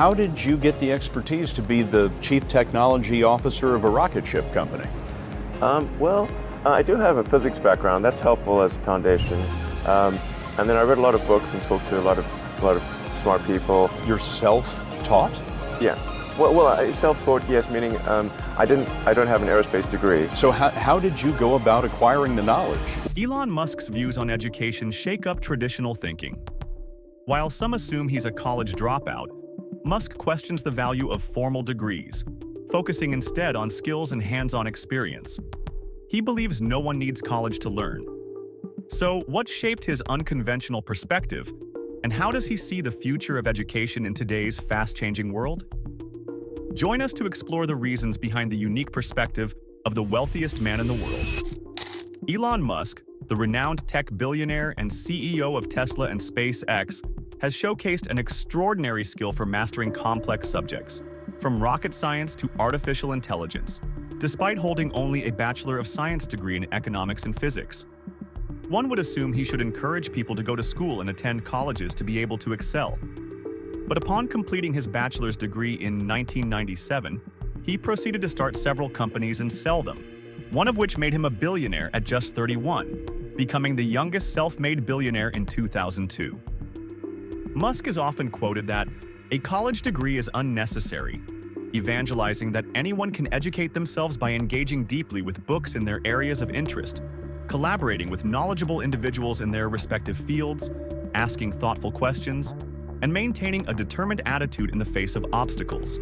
How did you get the expertise to be the chief technology officer of a rocket ship company? I do have a physics background. That's helpful as a foundation. And then I read a lot of books and talked to a lot of smart people. You're self-taught? Yeah. Self-taught, yes, meaning I don't have an aerospace degree. So how did you go about acquiring the knowledge? Elon Musk's views on education shake up traditional thinking. While some assume he's a college dropout, Musk questions the value of formal degrees, focusing instead on skills and hands-on experience. He believes no one needs college to learn. So, what shaped his unconventional perspective, and how does he see the future of education in today's fast-changing world? Join us to explore the reasons behind the unique perspective of the wealthiest man in the world. Elon Musk, the renowned tech billionaire and CEO of Tesla and SpaceX, has showcased an extraordinary skill for mastering complex subjects, from rocket science to artificial intelligence, despite holding only a Bachelor of Science degree in economics and physics. One would assume he should encourage people to go to school and attend colleges to be able to excel. But upon completing his bachelor's degree in 1997, he proceeded to start several companies and sell them, one of which made him a billionaire at just 31, becoming the youngest self-made billionaire in 2002. Musk is often quoted that a college degree is unnecessary, evangelizing that anyone can educate themselves by engaging deeply with books in their areas of interest, collaborating with knowledgeable individuals in their respective fields, asking thoughtful questions, and maintaining a determined attitude in the face of obstacles.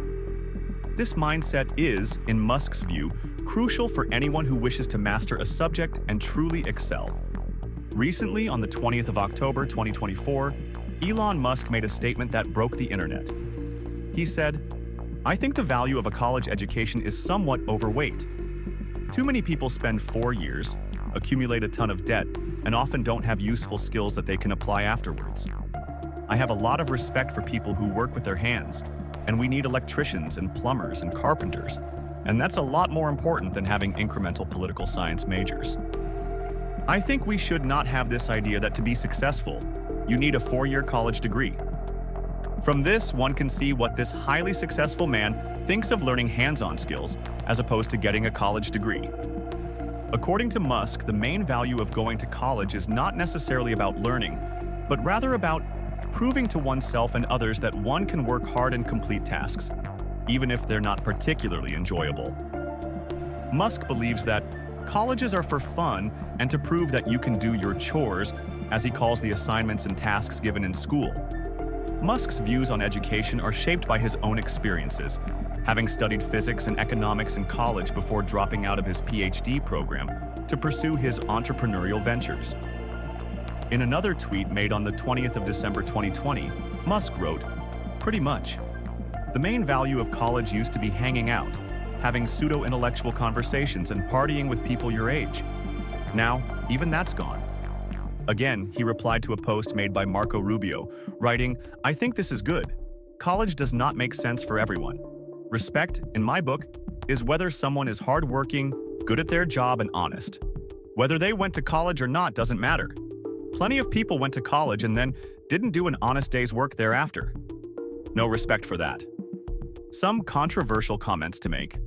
This mindset is, in Musk's view, crucial for anyone who wishes to master a subject and truly excel. Recently, on the 20th of October 2024, Elon Musk made a statement that broke the internet. He said, "I think the value of a college education is somewhat overweight. Too many people spend 4 years, accumulate a ton of debt, and often don't have useful skills that they can apply afterwards. I have a lot of respect for people who work with their hands, and we need electricians and plumbers and carpenters, and that's a lot more important than having incremental political science majors. I think we should not have this idea that to be successful, you need a 4-year college degree." From this, one can see what this highly successful man thinks of learning hands-on skills, as opposed to getting a college degree. According to Musk, the main value of going to college is not necessarily about learning, but rather about proving to oneself and others that one can work hard and complete tasks, even if they're not particularly enjoyable. Musk believes that colleges are for fun and to prove that you can do your chores, as he calls the assignments and tasks given in school. Musk's views on education are shaped by his own experiences, having studied physics and economics in college before dropping out of his PhD program to pursue his entrepreneurial ventures. In another tweet made on the 20th of December 2020, Musk wrote, "Pretty much. The main value of college used to be hanging out, having pseudo-intellectual conversations and partying with people your age. Now, even that's gone." Again, he replied to a post made by Marco Rubio, writing, "I think this is good. College does not make sense for everyone. Respect, in my book, is whether someone is hardworking, good at their job, and honest. Whether they went to college or not doesn't matter. Plenty of people went to college and then didn't do an honest day's work thereafter. No respect for that." Some controversial comments to make.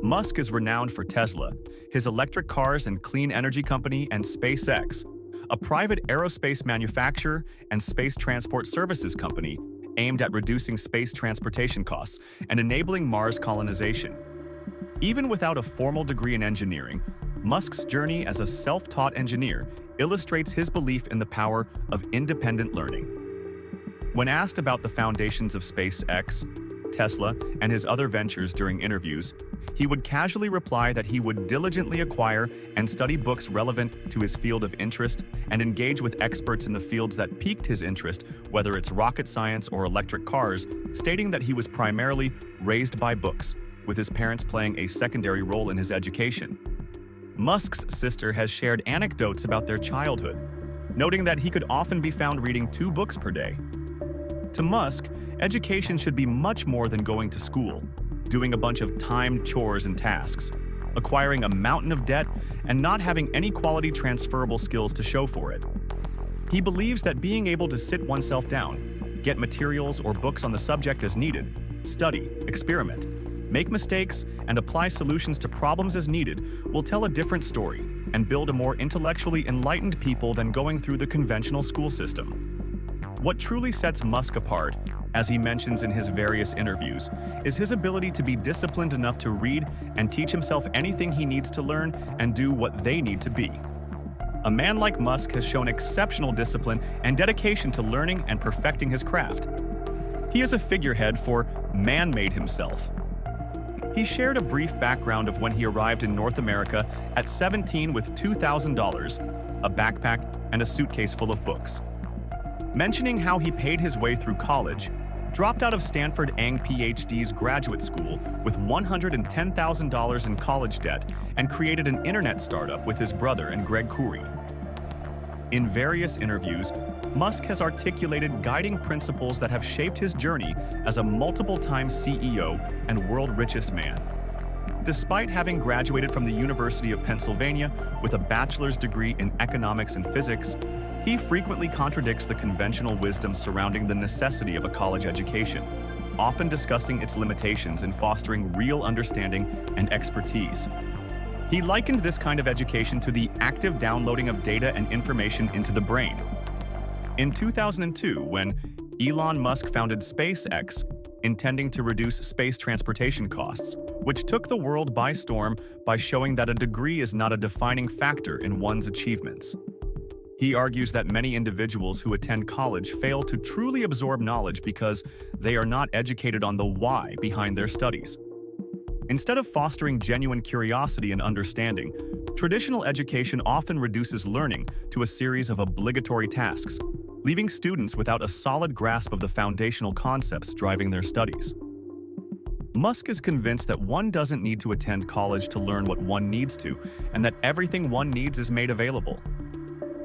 Musk is renowned for Tesla, his electric cars and clean energy company, and SpaceX, a private aerospace manufacturer and space transport services company aimed at reducing space transportation costs and enabling Mars colonization. Even without a formal degree in engineering, Musk's journey as a self-taught engineer illustrates his belief in the power of independent learning. When asked about the foundations of SpaceX, Tesla, and his other ventures during interviews, he would casually reply that he would diligently acquire and study books relevant to his field of interest and engage with experts in the fields that piqued his interest, whether it's rocket science or electric cars, stating that he was primarily raised by books, with his parents playing a secondary role in his education. Musk's sister has shared anecdotes about their childhood, noting that he could often be found reading 2 books per day. To Musk, education should be much more than going to school, doing a bunch of timed chores and tasks, acquiring a mountain of debt, and not having any quality transferable skills to show for it. He believes that being able to sit oneself down, get materials or books on the subject as needed, study, experiment, make mistakes, and apply solutions to problems as needed will tell a different story and build a more intellectually enlightened people than going through the conventional school system. What truly sets Musk apart, as he mentions in his various interviews, is his ability to be disciplined enough to read and teach himself anything he needs to learn and do what they need to be. A man like Musk has shown exceptional discipline and dedication to learning and perfecting his craft. He is a figurehead for man-made himself. He shared a brief background of when he arrived in North America at 17 with $2,000, a backpack, and a suitcase full of books. Mentioning how he paid his way through college, dropped out of Stanford Ang PhD's graduate school with $110,000 in college debt, and created an internet startup with his brother and Greg Khoury. In various interviews, Musk has articulated guiding principles that have shaped his journey as a multiple-time CEO and world richest man. Despite having graduated from the University of Pennsylvania with a bachelor's degree in economics and physics, he frequently contradicts the conventional wisdom surrounding the necessity of a college education, often discussing its limitations in fostering real understanding and expertise. He likened this kind of education to the active downloading of data and information into the brain. In 2002, when Elon Musk founded SpaceX, intending to reduce space transportation costs, which took the world by storm by showing that a degree is not a defining factor in one's achievements. He argues that many individuals who attend college fail to truly absorb knowledge because they are not educated on the why behind their studies. Instead of fostering genuine curiosity and understanding, traditional education often reduces learning to a series of obligatory tasks, leaving students without a solid grasp of the foundational concepts driving their studies. Musk is convinced that one doesn't need to attend college to learn what one needs to, and that everything one needs is made available.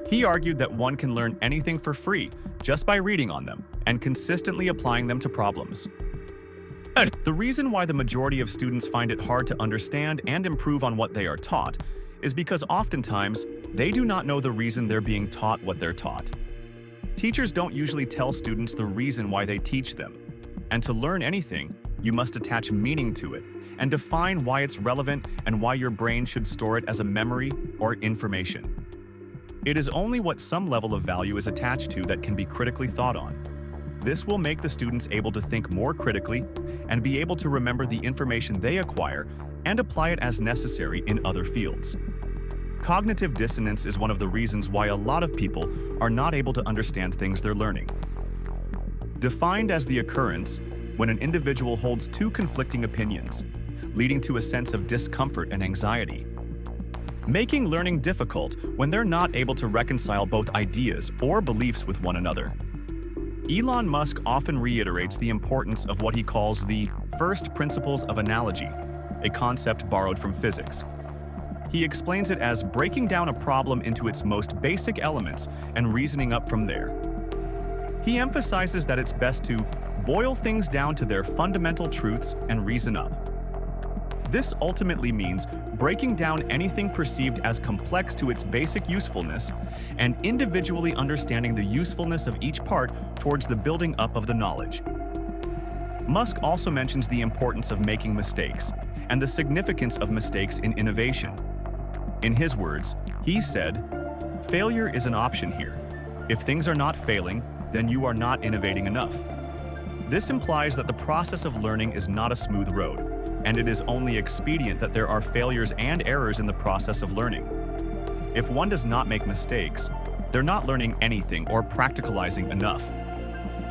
He argued that one can learn anything for free just by reading on them and consistently applying them to problems. The reason why the majority of students find it hard to understand and improve on what they are taught is because oftentimes they do not know the reason they're being taught what they're taught. Teachers don't usually tell students the reason why they teach them, and to learn anything, you must attach meaning to it and define why it's relevant and why your brain should store it as a memory or information. It is only what some level of value is attached to that can be critically thought on. This will make the students able to think more critically and be able to remember the information they acquire and apply it as necessary in other fields. Cognitive dissonance is one of the reasons why a lot of people are not able to understand things they're learning. Defined as the occurrence when an individual holds two conflicting opinions, leading to a sense of discomfort and anxiety. Making learning difficult when they're not able to reconcile both ideas or beliefs with one another. Elon Musk often reiterates the importance of what he calls the first principles of analogy, a concept borrowed from physics. He explains it as breaking down a problem into its most basic elements and reasoning up from there. He emphasizes that it's best to boil things down to their fundamental truths and reason up. This ultimately means breaking down anything perceived as complex to its basic usefulness and individually understanding the usefulness of each part towards the building up of the knowledge. Musk also mentions the importance of making mistakes and the significance of mistakes in innovation. In his words, he said, "Failure is an option here. If things are not failing, then you are not innovating enough." This implies that the process of learning is not a smooth road, and it is only expedient that there are failures and errors in the process of learning. If one does not make mistakes, they're not learning anything or practicalizing enough.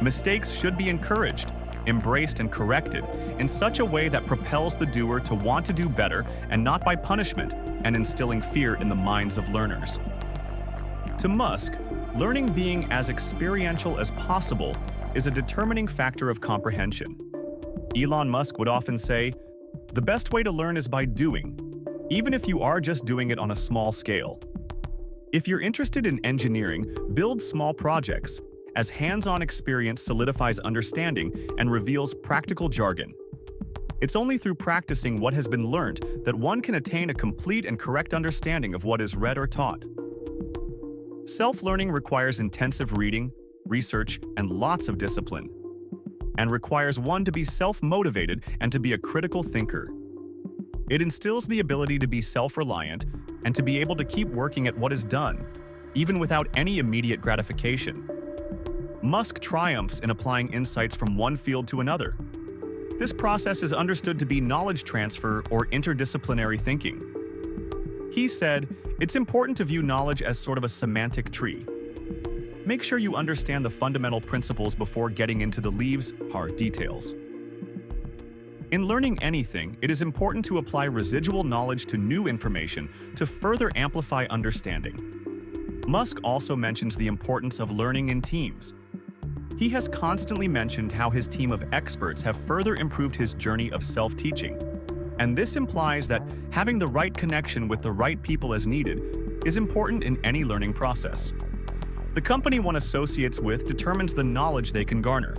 Mistakes should be encouraged, embraced, and corrected in such a way that propels the doer to want to do better and not by punishment and instilling fear in the minds of learners. To Musk, learning being as experiential as possible is a determining factor of comprehension. Elon Musk would often say, "The best way to learn is by doing, even if you are just doing it on a small scale." If you're interested in engineering, build small projects, as hands-on experience solidifies understanding and reveals practical jargon. It's only through practicing what has been learned that one can attain a complete and correct understanding of what is read or taught. Self-learning requires intensive reading, research, and lots of discipline, and requires one to be self-motivated and to be a critical thinker. It instills the ability to be self-reliant and to be able to keep working at what is done, even without any immediate gratification. Musk triumphs in applying insights from one field to another. This process is understood to be knowledge transfer or interdisciplinary thinking. He said, "It's important to view knowledge as sort of a semantic tree. Make sure you understand the fundamental principles before getting into the leaves, hard details." In learning anything, it is important to apply residual knowledge to new information to further amplify understanding. Musk also mentions the importance of learning in teams. He has constantly mentioned how his team of experts have further improved his journey of self-teaching. And this implies that having the right connection with the right people as needed is important in any learning process. The company one associates with determines the knowledge they can garner.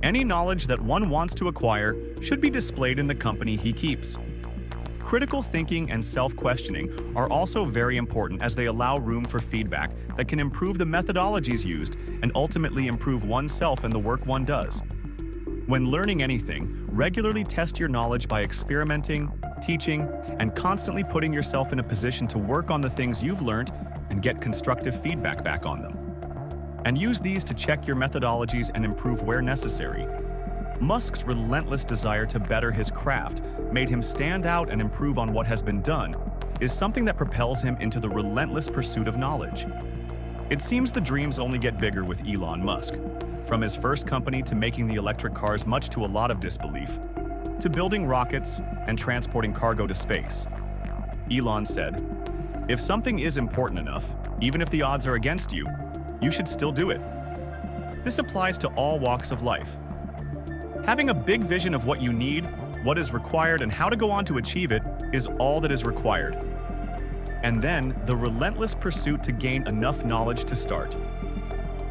Any knowledge that one wants to acquire should be displayed in the company he keeps. Critical thinking and self-questioning are also very important as they allow room for feedback that can improve the methodologies used and ultimately improve oneself and the work one does. When learning anything, regularly test your knowledge by experimenting, teaching, and constantly putting yourself in a position to work on the things you've learned and get constructive feedback back on them. And use these to check your methodologies and improve where necessary. Musk's relentless desire to better his craft made him stand out and improve on what has been done is something that propels him into the relentless pursuit of knowledge. It seems the dreams only get bigger with Elon Musk. From his first company to making the electric cars much to a lot of disbelief, to building rockets and transporting cargo to space. Elon said, "If something is important enough, even if the odds are against you, you should still do it." This applies to all walks of life. Having a big vision of what you need, what is required, and how to go on to achieve it is all that is required. And then, the relentless pursuit to gain enough knowledge to start.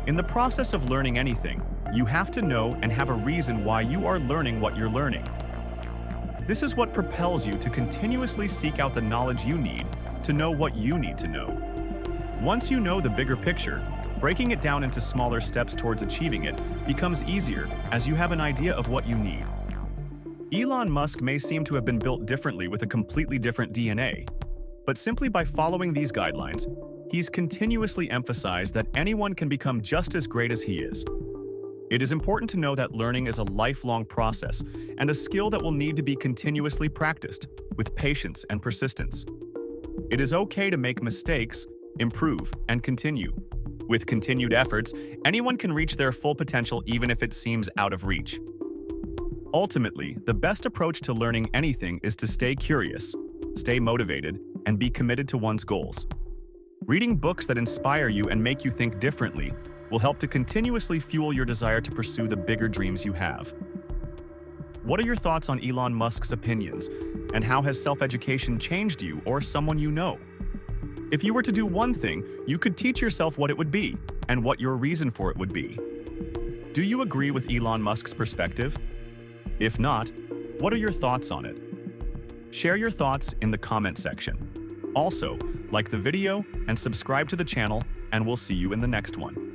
In the process of learning anything, you have to know and have a reason why you are learning what you're learning. This is what propels you to continuously seek out the knowledge you need to know what you need to know. Once you know the bigger picture, breaking it down into smaller steps towards achieving it becomes easier as you have an idea of what you need. Elon Musk may seem to have been built differently with a completely different DNA, but simply by following these guidelines, he's continuously emphasized that anyone can become just as great as he is. It is important to know that learning is a lifelong process and a skill that will need to be continuously practiced with patience and persistence. It is okay to make mistakes, improve, and continue. With continued efforts, anyone can reach their full potential even if it seems out of reach. Ultimately, the best approach to learning anything is to stay curious, stay motivated, and be committed to one's goals. Reading books that inspire you and make you think differently will help to continuously fuel your desire to pursue the bigger dreams you have. What are your thoughts on Elon Musk's opinions, and how has self-education changed you or someone you know? If you were to do one thing, you could teach yourself what it would be, and what your reason for it would be. Do you agree with Elon Musk's perspective? If not, what are your thoughts on it? Share your thoughts in the comment section. Also, like the video and subscribe to the channel, and we'll see you in the next one.